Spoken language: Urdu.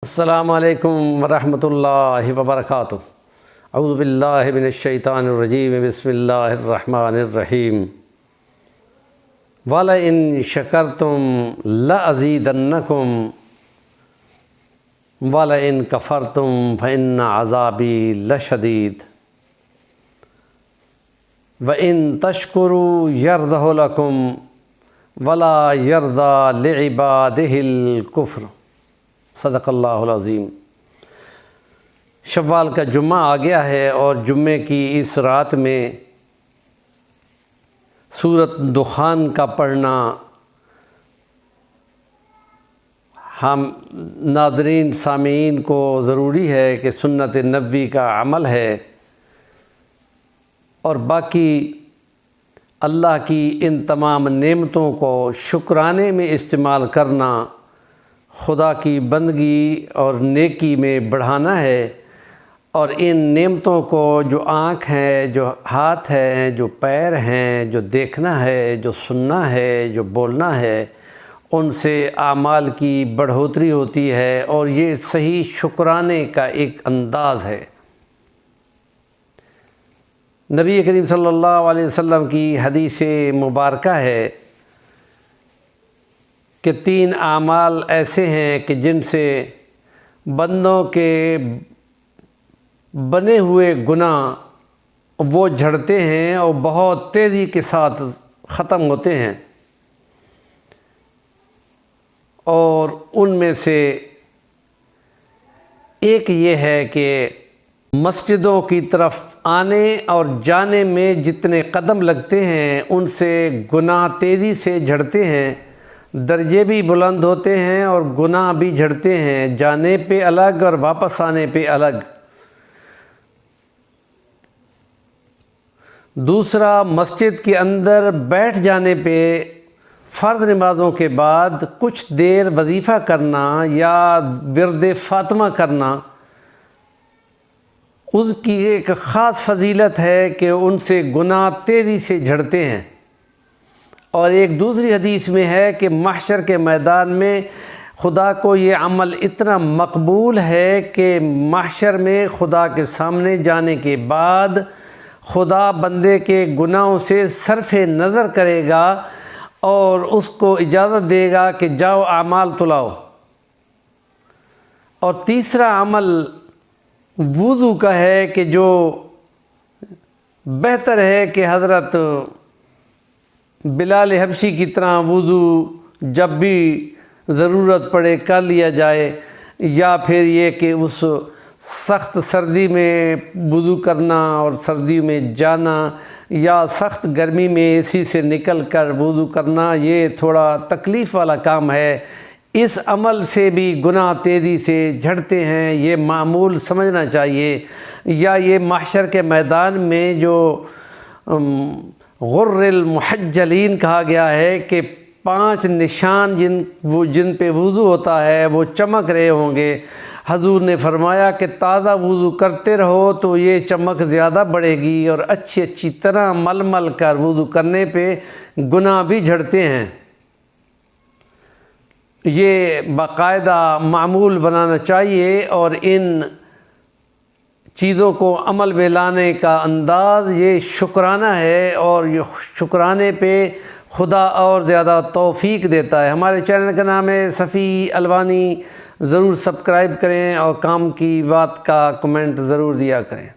السلام علیکم ورحمۃ اللہ وبرکاتہ۔ اعوذ باللہ من الشیطان الرجیم، بسم اللہ الرحمن الرحیم۔ وَلَئِن شَكَرْتُمْ لَأَزِيدَنَّكُمْ وَلَئِن كَفَرْتُمْ فَإِنَّ عَذَابِي لَشَدِيدٌ وَإِن تَشْكُرُوا يَرْضَهُ لَكُمْ وَلَا يَرْضَى لِعِبَادِهِ الْكُفْرَ۔ صدق اللہ العظیم۔ شوال کا جمعہ آ گیا ہے اور جمعے کی اس رات میں سورۃ دخان کا پڑھنا ہم ناظرین سامعین کو ضروری ہے کہ سنت نبوی کا عمل ہے، اور باقی اللہ کی ان تمام نعمتوں کو شکرانے میں استعمال کرنا، خدا کی بندگی اور نیکی میں بڑھانا ہے، اور ان نعمتوں کو جو آنکھ ہے، جو ہاتھ ہے، جو پیر ہیں، جو دیکھنا ہے، جو سننا ہے، جو بولنا ہے، ان سے اعمال کی بڑھوتری ہوتی ہے، اور یہ صحیح شکرانے کا ایک انداز ہے۔ نبی کریم صلی اللہ علیہ وسلم کی حدیث مبارکہ ہے کہ 3 اعمال ایسے ہیں کہ جن سے بندوں کے بنے ہوئے گناہ وہ جھڑتے ہیں اور بہت تیزی کے ساتھ ختم ہوتے ہیں، اور ان میں سے ایک یہ ہے کہ مسجدوں کی طرف آنے اور جانے میں جتنے قدم لگتے ہیں ان سے گناہ تیزی سے جھڑتے ہیں، درجے بھی بلند ہوتے ہیں اور گناہ بھی جھڑتے ہیں، جانے پہ الگ اور واپس آنے پہ الگ۔ دوسرا، مسجد کے اندر بیٹھ جانے پہ فرض نمازوں کے بعد کچھ دیر وظیفہ کرنا یا ورد فاطمہ کرنا، اس کی ایک خاص فضیلت ہے کہ ان سے گناہ تیزی سے جھڑتے ہیں۔ اور ایک دوسری حدیث میں ہے کہ محشر کے میدان میں خدا کو یہ عمل اتنا مقبول ہے کہ محشر میں خدا کے سامنے جانے کے بعد خدا بندے کے گناہوں سے صرف نظر کرے گا اور اس کو اجازت دے گا کہ جاؤ اعمال تلاؤ۔ اور تیسرا عمل وضو کا ہے کہ جو بہتر ہے کہ حضرت بلال حبشی کی طرح وضو جب بھی ضرورت پڑے کر لیا جائے، یا پھر یہ کہ اس سخت سردی میں وضو کرنا اور سردی میں جانا، یا سخت گرمی میں اے سی سے نکل کر وضو کرنا، یہ تھوڑا تکلیف والا کام ہے۔ اس عمل سے بھی گناہ تیزی سے جھڑتے ہیں، یہ معمول سمجھنا چاہیے۔ یا یہ محشر کے میدان میں جو غر المحجلین کہا گیا ہے کہ 5 نشان جن پہ وضو ہوتا ہے وہ چمک رہے ہوں گے، حضور نے فرمایا کہ تازہ وضو کرتے رہو تو یہ چمک زیادہ بڑھے گی، اور اچھی طرح مل مل کر وضو کرنے پہ گناہ بھی جھڑتے ہیں۔ یہ باقاعدہ معمول بنانا چاہیے، اور ان چیزوں کو عمل میں لانے کا انداز یہ شکرانہ ہے، اور یہ شکرانے پہ خدا اور زیادہ توفیق دیتا ہے۔ ہمارے چینل کا نام ہے صفی الوانی، ضرور سبسکرائب کریں اور کام کی بات کا کمنٹ ضرور دیا کریں۔